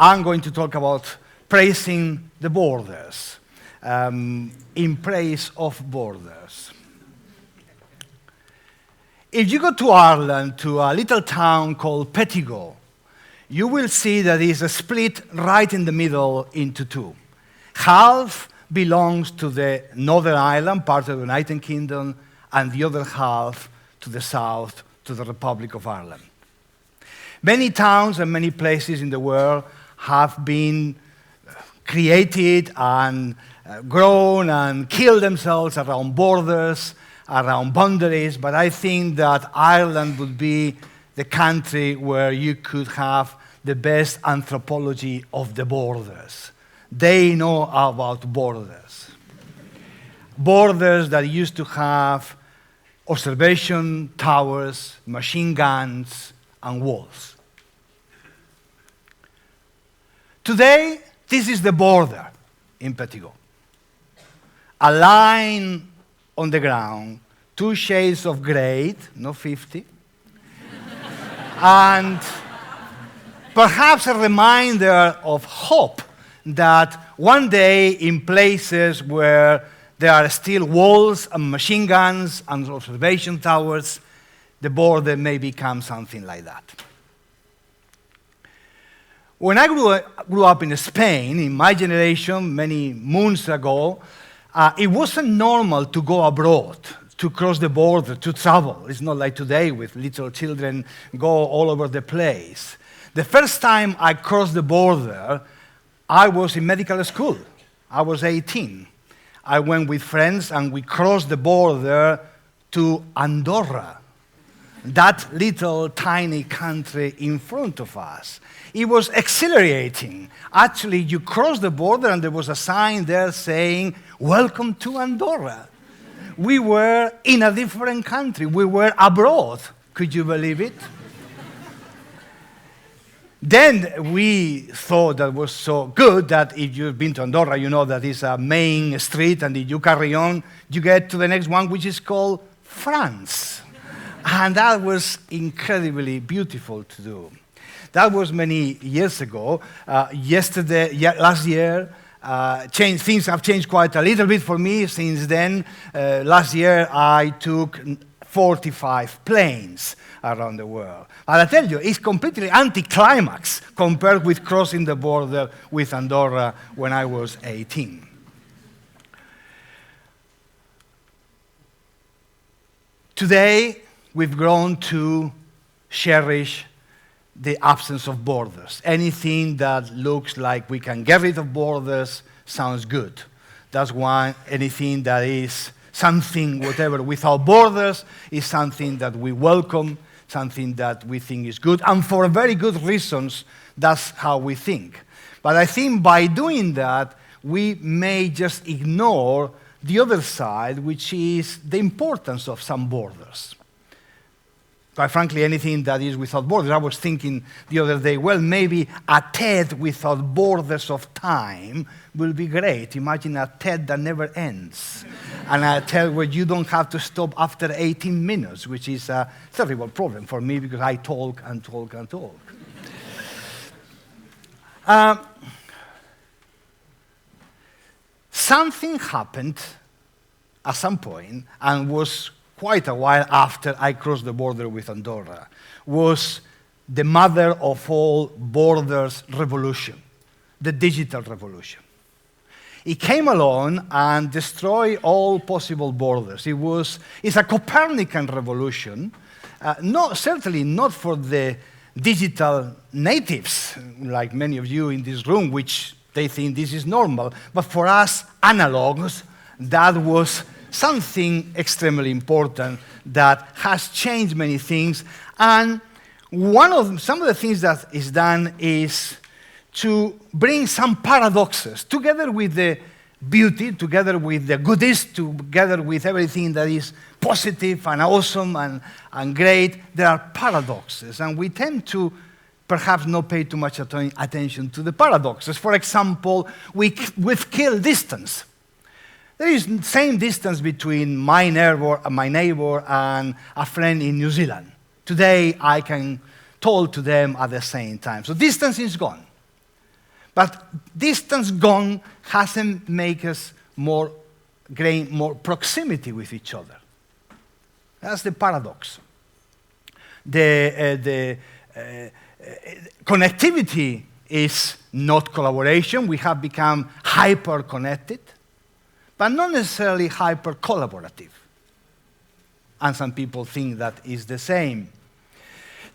I'm going to talk about praising the borders, in praise of borders. If you go to Ireland, to a little town called Pettigo, you will see that it is split right in the middle into two. Half belongs to the Northern Ireland, part of the United Kingdom, and the other half to the south, to the Republic of Ireland. Many towns and many places in the world have been created and grown and killed themselves around borders, around boundaries, but I think that Ireland would be the country where you could have the best anthropology of the borders. They know about borders. Borders that used to have observation towers, machine guns, and walls. Today, this is the border in Pettigo. A line on the ground, 2 shades of gray, not 50, and perhaps a reminder of hope that one day in places where there are still walls and machine guns and observation towers, the border may become something like that. When I grew up in Spain, in my generation, many moons ago, it wasn't normal to go abroad, to cross the border, to travel. It's not like today with little children go all over the place. The first time I crossed the border, I was in medical school. I was 18. I went with friends and we crossed the border to Andorra, that little tiny country in front of us. It was exhilarating. Actually, you crossed the border and there was a sign there saying, "Welcome to Andorra." We were in a different country. We were abroad. Could you believe it? Then we thought that was so good that if you've been to Andorra, you know that it's a main street, and if you carry on, you get to the next one, which is called France. And that was incredibly beautiful to do. That was many years ago. Last year, things have changed quite a little bit for me since then. Last year, I took 45 planes around the world. And I tell you, it's completely anticlimax compared with crossing the border with Andorra when I was 18. Today, we've grown to cherish the absence of borders. Anything that looks like we can get rid of borders sounds good. That's why anything that is something, whatever, without borders is something that we welcome, something that we think is good, and for very good reasons, that's how we think. But I think by doing that, we may just ignore the other side, which is the importance of some borders. Quite frankly, anything that is without borders. I was thinking the other day, well, maybe a TED without borders of time will be great. Imagine a TED that never ends. And a TED where you don't have to stop after 18 minutes, which is a terrible problem for me because I talk and talk and talk. Something happened at some point and was quite a while after I crossed the border with Andorra, was the mother of all borders revolution, the digital revolution. It came along and destroyed all possible borders. It's a Copernican revolution, certainly not for the digital natives, like many of you in this room, which they think this is normal, but for us analogs, that was something extremely important that has changed many things. And some of the things that is done is to bring some paradoxes together with the beauty, together with the goodies, together with everything that is positive and awesome and great. There are paradoxes, and we tend to perhaps not pay too much attention to the paradoxes. For example, we've killed distance. There is the same distance between my neighbor and a friend in New Zealand. Today, I can talk to them at the same time. So distance is gone. But distance gone hasn't made us gain more proximity with each other. That's the paradox. The connectivity is not collaboration. We have become hyper-connected, but not necessarily hyper-collaborative. And some people think that is the same.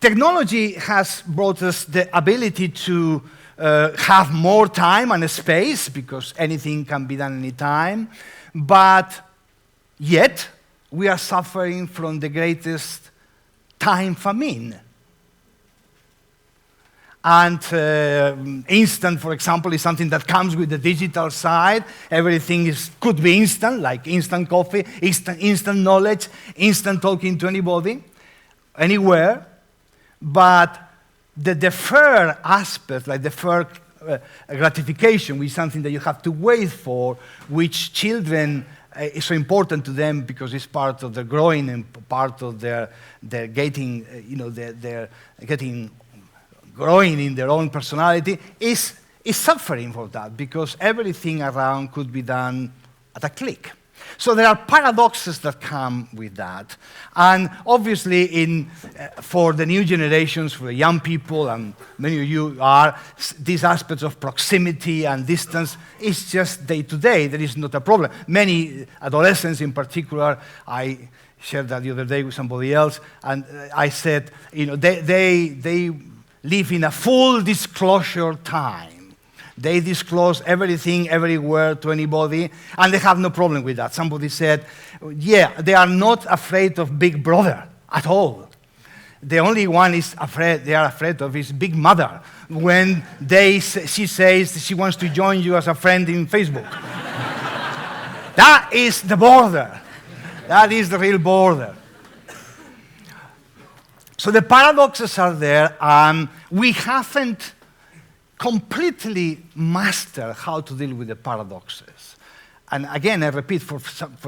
Technology has brought us the ability to have more time and space, because anything can be done anytime, but yet we are suffering from the greatest time famine. And instant, for example, is something that comes with the digital side. Everything could be instant, like instant coffee, instant knowledge, instant talking to anybody, anywhere. But the deferred aspect, like deferred gratification, which is something that you have to wait for, which children is so important to them because it's part of their growing and part of their getting, their getting growing in their own personality, is suffering for that, because everything around could be done at a click. So there are paradoxes that come with that. And obviously, for the new generations, for the young people, and many of you are, these aspects of proximity and distance is just day-to-day. There is not a problem. Many adolescents in particular, I shared that the other day with somebody else, and I said, they live in a full disclosure time. They disclose everything, everywhere to anybody, and they have no problem with that. Somebody said, yeah, they are not afraid of Big Brother at all. The only one they are afraid of is Big Mother, when she says she wants to join you as a friend in Facebook. That is the border. That is the real border. So the paradoxes are there, and we haven't completely mastered how to deal with the paradoxes. And again, I repeat, for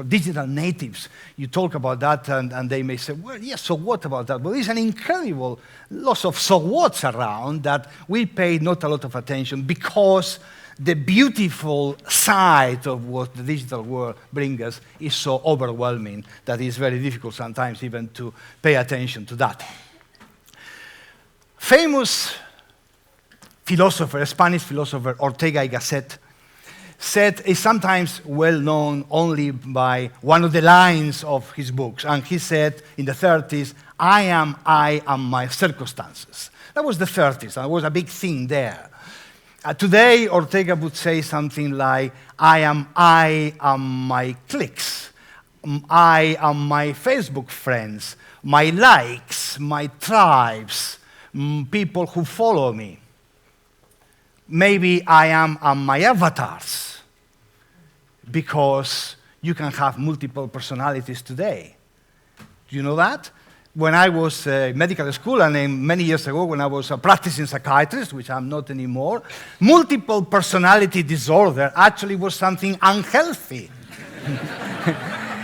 digital natives, you talk about that, and they may say, well, yes, so what about that? Well, there's an incredible loss of so what's around that we pay not a lot of attention, because the beautiful side of what the digital world brings us is so overwhelming that it's very difficult sometimes even to pay attention to that. Famous philosopher, Spanish philosopher Ortega y Gasset, is sometimes well known only by one of the lines of his books. And he said in the 30s, I am my circumstances. That was the 30s, and it was a big thing there. Today, Ortega would say something like, I am my clicks. I am my Facebook friends, my likes, my tribes, people who follow me. Maybe I am my avatars, because you can have multiple personalities today. Do you know that? When I was in medical school, and many years ago when I was a practicing psychiatrist, which I'm not anymore, multiple personality disorder actually was something unhealthy.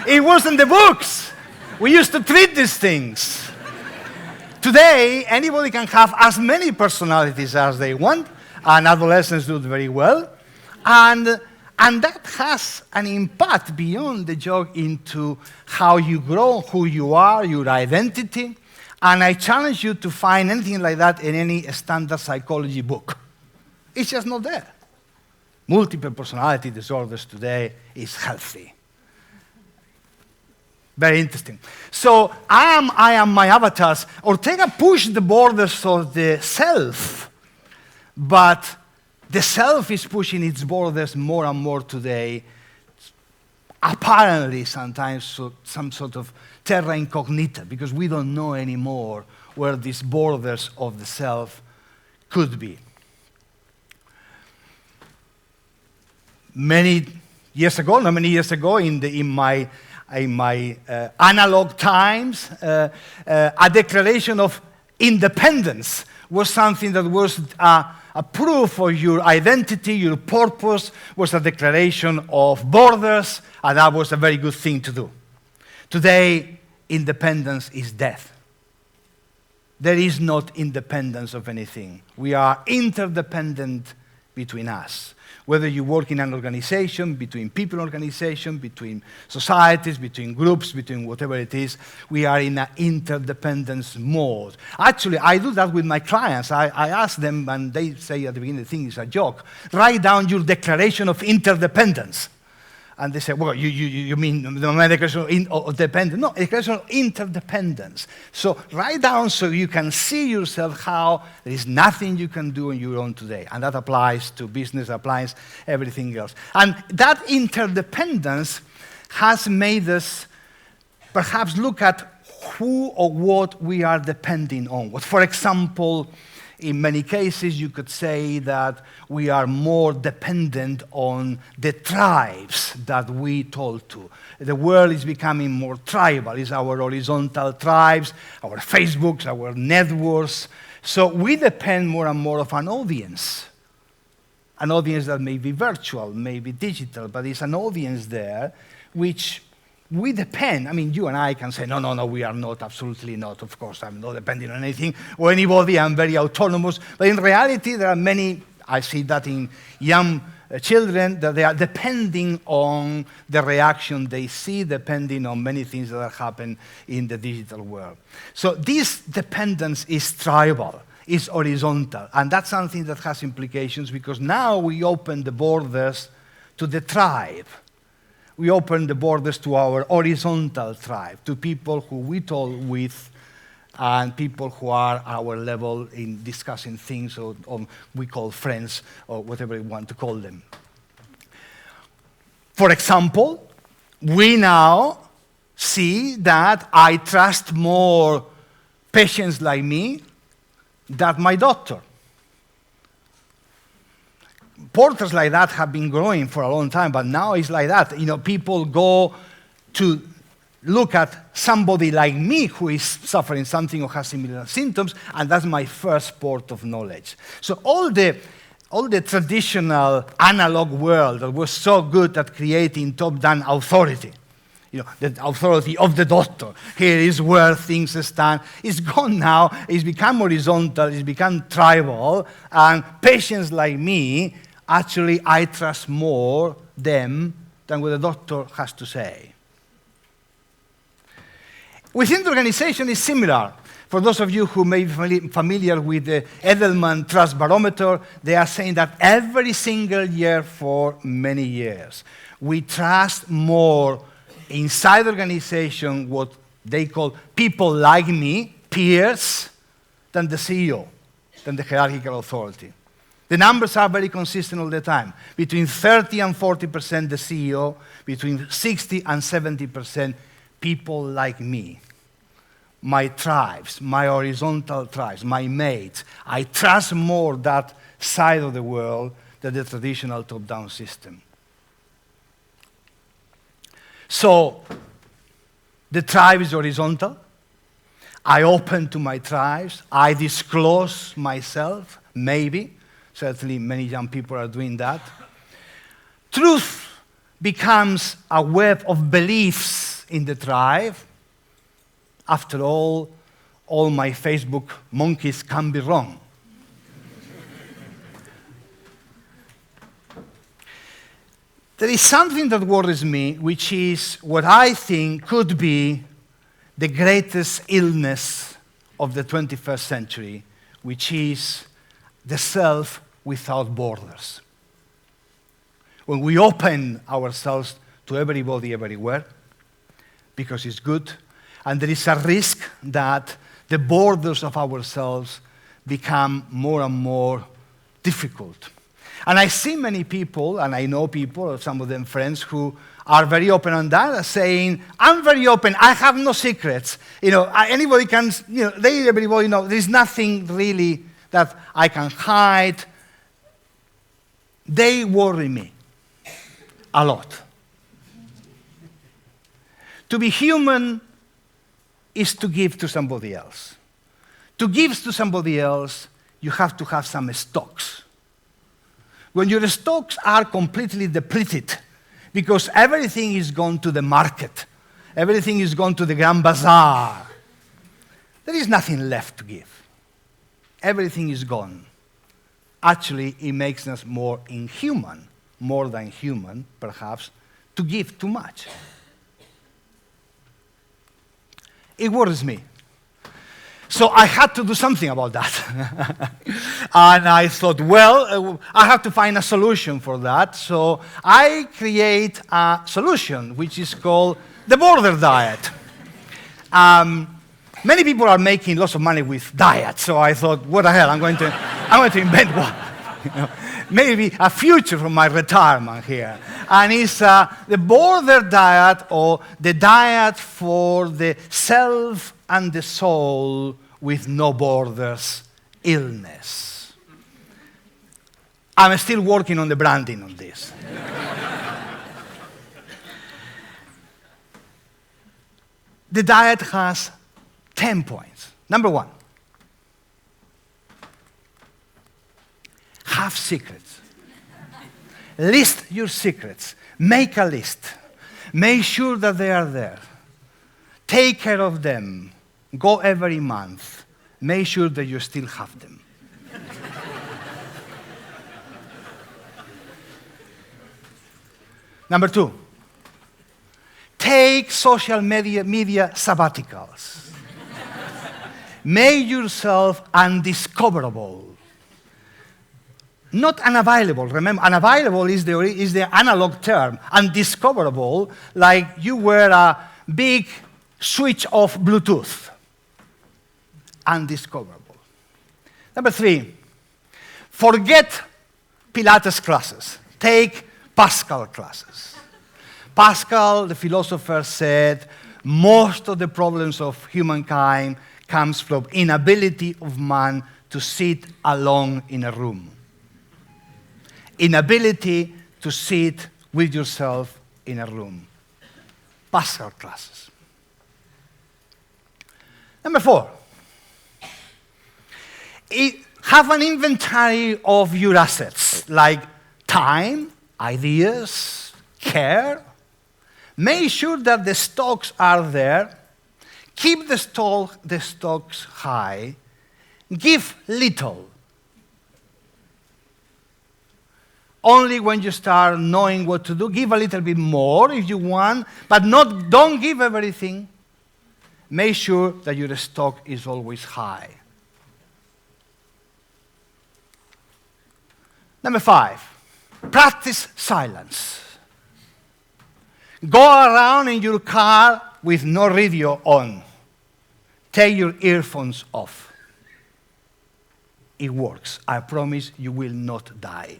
It was in the books. We used to treat these things. Today, anybody can have as many personalities as they want, and adolescents do it very well. And that has an impact beyond the joke into how you grow, who you are, your identity. And I challenge you to find anything like that in any standard psychology book. It's just not there. Multiple personality disorders today is healthy. Very interesting. So, I am my avatars. Ortega pushed the borders of the self, but the self is pushing its borders more and more today. Apparently, sometimes some sort of terra incognita, because we don't know anymore where these borders of the self could be. Many years ago, in my analog times, a declaration of independence was something that was a proof of your identity, your purpose, was a declaration of borders, and that was a very good thing to do. Today, independence is death. There is not independence of anything. We are interdependent between us. Whether you work in an organization, between people in organization, between societies, between groups, between whatever it is, we are in an interdependence mode. Actually, I do that with my clients. I ask them, and they say at the beginning, the thing is a joke, write down your declaration of interdependence. And they say, well, you mean the declaration of dependence? No, declaration of interdependence. So write down so you can see yourself how there is nothing you can do on your own today. And that applies to business, applies everything else. And that interdependence has made us perhaps look at who or what we are depending on. For example, in many cases, you could say that we are more dependent on the tribes that we told to. The world is becoming more tribal. It's our horizontal tribes, our Facebooks, our networks. So we depend more and more of an audience that may be virtual, may be digital, but it's an audience there which we depend. I mean, you and I can say, no, we are not, absolutely not. Of course, I'm not depending on anything or anybody. I'm very autonomous. But in reality, there are many, I see that in young children, that they are depending on the reaction they see, depending on many things that happen in the digital world. So this dependence is tribal, is horizontal. And that's something that has implications because now we open the borders to the tribe. We open the borders to our horizontal tribe, to people who we talk with and people who are our level in discussing things or we call friends or whatever you want to call them. For example, we now see that I trust more patients like me than my doctor. Portals like that have been growing for a long time, but now it's like that. You know, people go to look at somebody like me who is suffering something or has similar symptoms, and that's my first port of knowledge. So all the traditional analog world that was so good at creating top-down authority, you know, the authority of the doctor, here is where things stand, is gone now. It's become horizontal, it's become tribal, and patients like me, actually, I trust more them than what the doctor has to say. Within the organization, it's similar. For those of you who may be familiar with the Edelman Trust Barometer, they are saying that every single year for many years, we trust more inside the organization what they call people like me, peers, than the CEO, than the hierarchical authority. The numbers are very consistent all the time. Between 30 and 40% the CEO, between 60 and 70% people like me. My tribes, my horizontal tribes, my mates. I trust more that side of the world than the traditional top-down system. So, the tribe is horizontal. I open to my tribes. I disclose myself, maybe. Certainly, many young people are doing that. Truth becomes a web of beliefs in the tribe. After all my Facebook monkeys can be wrong. There is something that worries me, which is what I think could be the greatest illness of the 21st century, which is the self without borders. When we open ourselves to everybody, everywhere, because it's good, and there is a risk that the borders of ourselves become more and more difficult. And I see many people, and I know people, some of them friends, who are very open on that, saying, I'm very open, I have no secrets. You know, anybody can, you know, everybody, you know, there's nothing really that I can hide. They worry me a lot. To be human is to give to somebody else. To give to somebody else, you have to have some stocks. When your stocks are completely depleted, because everything is gone to the market, everything is gone to the Grand Bazaar, there is nothing left to give. Everything is gone. actually it makes us more inhuman, more than human, perhaps, to give too much. It worries me. So I had to do something about that. And I thought, well, I have to find a solution for that. So I create a solution, which is called the border diet. Many people are making lots of money with diets, so I thought, what the hell, I'm going to invent one. Maybe a future for my retirement here. And it's the border diet, or the diet for the self and the soul with no borders illness. I'm still working on the branding on this. The diet has 10 points. Number 1, have secrets. List your secrets. Make a list. Make sure that they are there. Take care of them. Go every month. Make sure that you still have them. Number 2, take social media sabbaticals. Make yourself undiscoverable. Not unavailable. Remember, unavailable is the analog term. Undiscoverable, like you were a big switch off Bluetooth. Undiscoverable. Number 3, forget Pilates classes. Take Pascal classes. Pascal, the philosopher, said most of the problems of humankind comes from inability of man to sit alone in a room. Inability to sit with yourself in a room. Pascal classes. Number 4, have an inventory of your assets, like time, ideas, care. Make sure that the stocks are there. Keep the stocks high. Give little. Only when you start knowing what to do, give a little bit more if you want, but don't give everything. Make sure that your stock is always high. Number 5, practice silence. Go around in your car with no radio on. Take your earphones off. It works. I promise you will not die.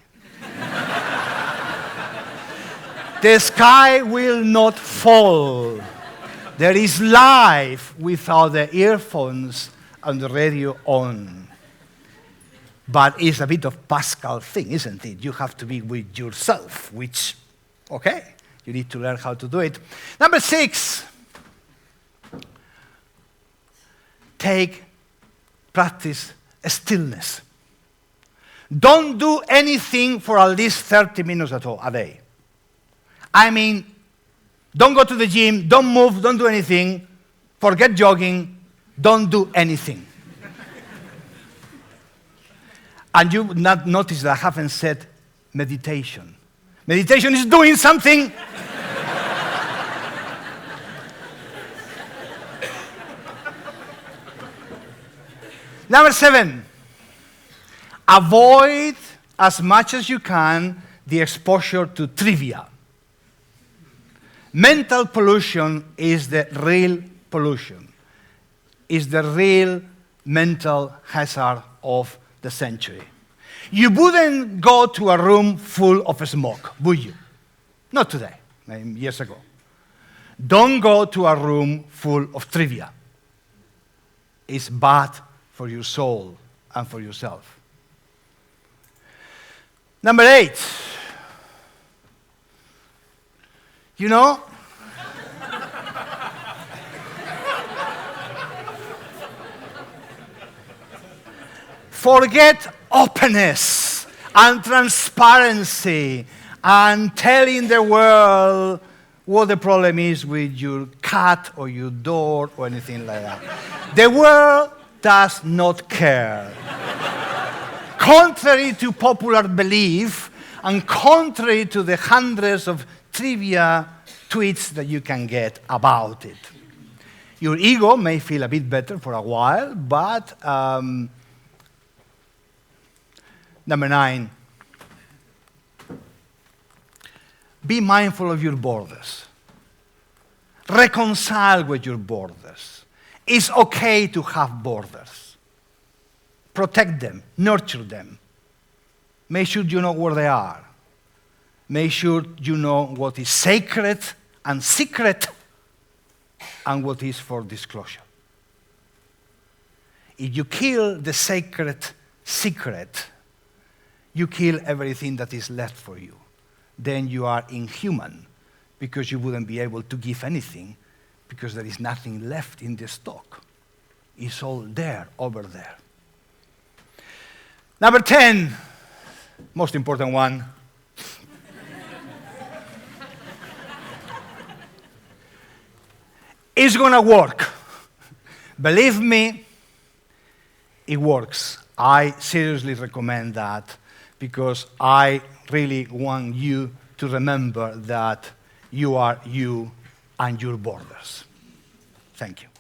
The sky will not fall. There is life without the earphones and the radio on. But it's a bit of Pascal thing, isn't it? You have to be with yourself, which, okay, you need to learn how to do it. Number 6, practice stillness. Don't do anything for at least 30 minutes a day. I mean, don't go to the gym, don't move, don't do anything, forget jogging, don't do anything. And you not notice that I haven't said meditation. Meditation is doing something. Number 7, avoid as much as you can the exposure to trivia. Mental pollution is the real pollution. Is the real mental hazard of the century. You wouldn't go to a room full of smoke, would you? Not today, years ago. Don't go to a room full of trivia. It's bad for your soul and for yourself. Number 8. You know, forget openness and transparency and telling the world what the problem is with your cat or your dog or anything like that. The world does not care. contrary to popular belief, and contrary to the hundreds of trivia tweets that you can get about it. Your ego may feel a bit better for a while, but number 9, be mindful of your borders. Reconcile with your borders. It's okay to have borders. Protect them, nurture them. Make sure you know where they are. Make sure you know what is sacred and secret and what is for disclosure. If you kill the sacred secret, you kill everything that is left for you. Then you are inhuman, because you wouldn't be able to give anything, because there is nothing left in the stock. It's all there, over there. Number 10, most important one. It's going to work. Believe me, it works. I seriously recommend that, because I really want you to remember that you are you and your borders. Thank you.